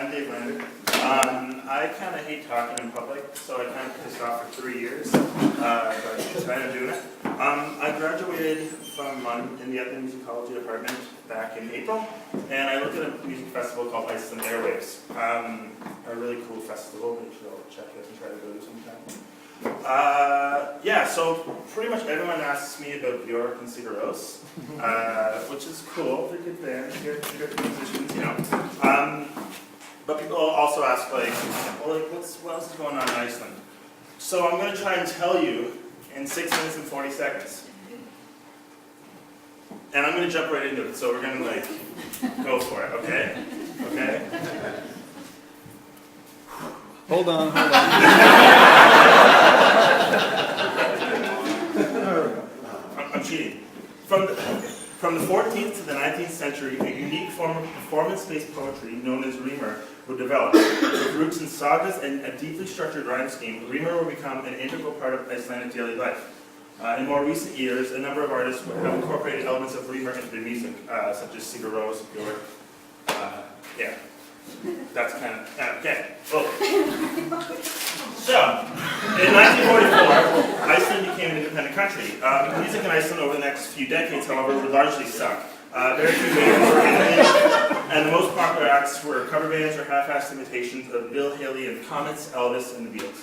I'm Dave Lander. I kind of hate talking in public, so I kind of pissed off for 3 years, but trying to do it. I graduated from in the ethnomusicology department back in April, and I looked at a music festival called Iceland Airwaves. A really cool festival that you should all check out and try to go to sometime. Yeah, so pretty much everyone asks me about Bjork and Sigur Rós, which is cool. They're good bands, good musicians, you know. But people also ask, like, well, like, what else is going on in Iceland? So I'm going to try and tell you in 6 minutes and 40 seconds. And I'm going to jump right into it, so we're going to, like, go for it, okay? Okay? Hold on. I'm cheating. From the 14th to the 19th century, a unique form of performance-based poetry known as rímur would develop. With roots in sagas and a deeply structured rhyme scheme, rímur will become an integral part of Icelandic daily life. In more recent years, a number of artists have incorporated elements of rímur into their music, such as Sigur Rós, Bjork. Yeah, that's kind of, okay. Well, so, in 1944, Iceland became an independent country. Music in Iceland over the next few decades, however, would largely suck. Very few bands were in it, and the most popular acts were cover bands or half-assed imitations of Bill Haley and the Comets, Elvis, and the Beatles.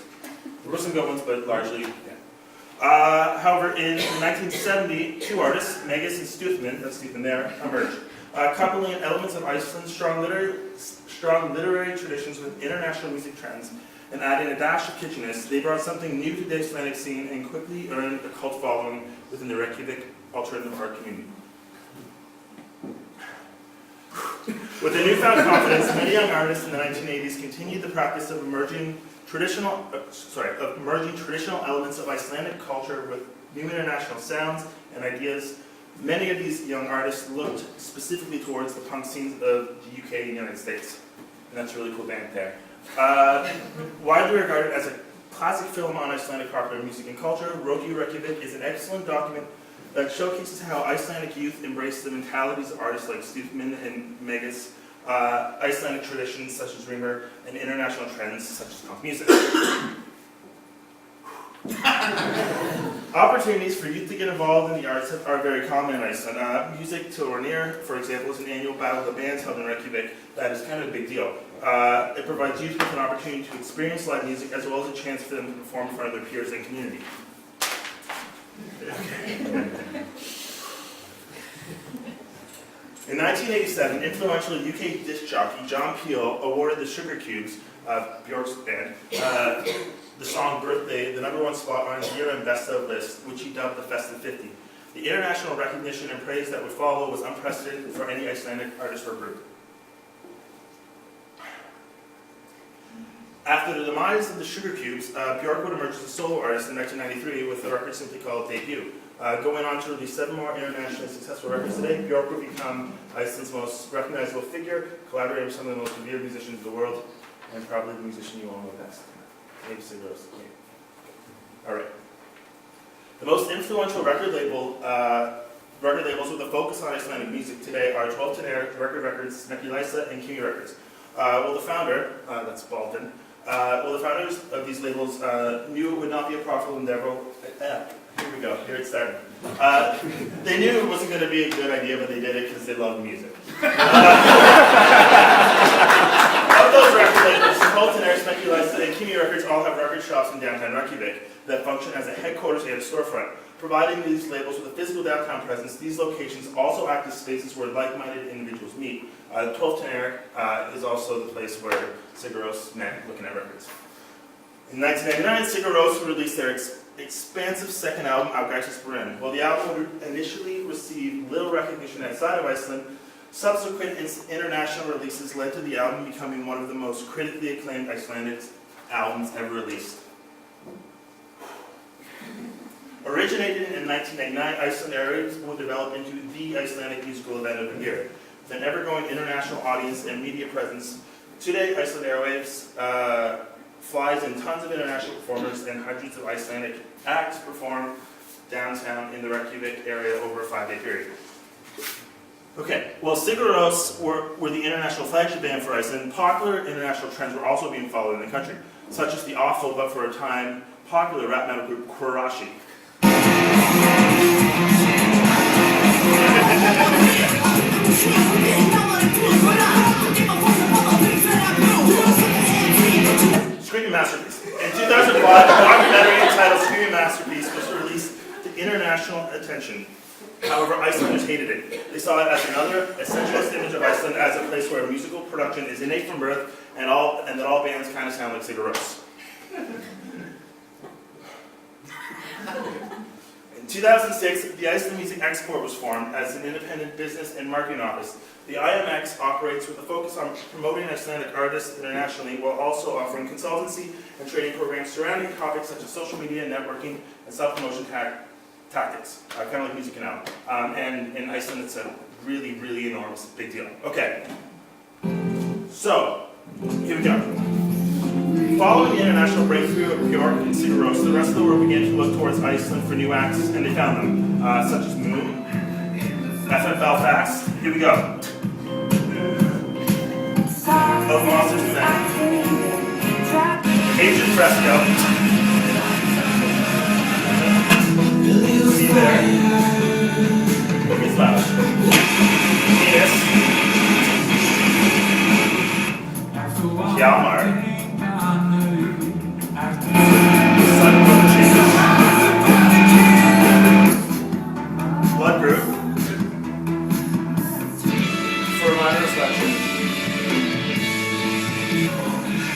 There were some good ones, but largely, yeah. However, in 1970, two artists, Megas and Stuthman, that's Stuthman there, emerged. Coupling elements of Iceland's strong literary traditions with international music trends, and adding a dash of kitschiness, they brought something new to the Icelandic scene and quickly earned a cult following within the Reykjavik alternative art community. With a newfound confidence, many young artists in the 1980s continued the practice of merging traditional elements of Icelandic culture with new international sounds and ideas. Many of these young artists looked specifically towards the punk scenes of the UK and the United States. And that's a really cool band there. Widely regarded as a classic film on Icelandic popular music and culture, Roki Reykjavik is an excellent document that showcases how Icelandic youth embraced the mentalities of artists like Stuthman and Megas, Icelandic traditions such as rímur, and international trends such as punk music. Opportunities for youth to get involved in the arts are very common in Iceland. Music to Ornir, for example, is an annual battle of the bands held in Reykjavik that is kind of a big deal. It provides youth with an opportunity to experience live music as well as a chance for them to perform in front of their peers and community. In 1987, influential UK disc jockey John Peel awarded the Sugar Cubes, Bjork's band, the song Birthday, the #1 spot on his year-end best of list, which he dubbed the Festive 50. The international recognition and praise that would follow was unprecedented for any Icelandic artist or group. After the demise of the Sugar Cubes, Bjork would emerge as a solo artist in 1993 with a record simply called Debut. Going on to release 7 more internationally successful records today, Bjork would become Iceland's most recognizable figure, collaborating with some of the most revered musicians in the world, and probably the musician you all know best. Maybe Sigur Rós. Alright. The most influential record labels with a focus on Icelandic music today are 12 Air, Record Records, Snekkilæsa, and Kimi Records. The founders of these labels knew it would not be a profitable endeavor. Here we go, here it started. They knew it wasn't going to be a good idea, but they did it because they loved music. Of those record labels, 12 Air, Snekkilæsa, and Kimi Records all have record shops in downtown Reykjavik that function as a headquarters and a storefront. Providing these labels with a physical downtown presence, these locations also act as spaces where like-minded individuals meet. 12 Air is also the place where Sigur Rós met looking at records. In 1999, Sigur Rós released their expansive second album, Ágætis Brunn. While the album would initially receive little recognition outside of Iceland, subsequent international releases led to the album becoming one of the most critically acclaimed Icelandic albums ever released. Originated in 1999, Iceland Airwaves would develop into the Icelandic musical event of the year. With an ever-growing international audience and media presence, today Iceland Airwaves flies in tons of international performers and hundreds of Icelandic acts perform downtown in the Reykjavik area over a 5-day period. Okay, well, Sigur Rós were the international flagship band for Iceland. Popular international trends were also being followed in the country, such as the awful, but for a time, popular rap metal group Quarashi. Screaming Masterpiece. In 2005, a documentary entitled Screaming Masterpiece was released to international attention. However, Icelanders hated it. They saw it as another essentialist image of Iceland as a place where musical production is innate from birth and that all bands kind of sound like Sigur Rós. In 2006, the Iceland Music Export was formed as an independent business and marketing office. The IMX operates with a focus on promoting Icelandic artists internationally while also offering consultancy and training programs surrounding topics such as social media, networking, and self-promotion tactics, kind of like music now. And in Iceland, it's a really, really enormous big deal. Okay, so here we go. Following the international breakthrough of Björk and Sigur Rós, the rest of the world began to look towards Iceland for new acts, and they found them, such as Moon, FM Belfast. Here we go. Of Monsters and Men, Agent Fresco. See there. It's loud. Venus. Hjalmar. Sun Brother Changes. Blood Group. For a minor reflection.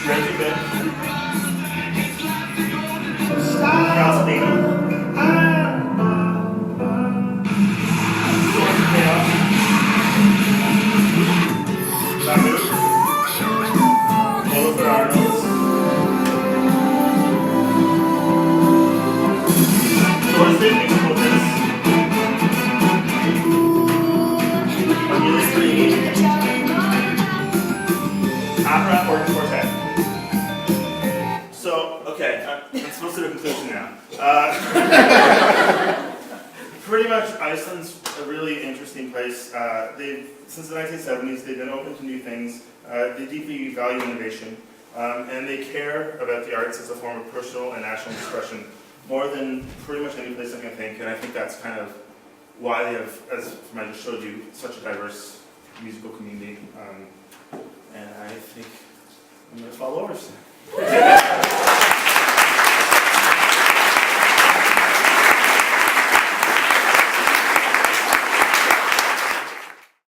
Reykjavik. Calcedino. So, okay, I'm supposed to do a conclusion now. Pretty much, Iceland's a really interesting place. Since the 1970s, they've been open to new things. They deeply value innovation, and they care about the arts as a form of personal and national expression more than pretty much any place I can think. And I think that's kind of why they have, as I just showed you, such a diverse musical community. And I think I'm going to follow over.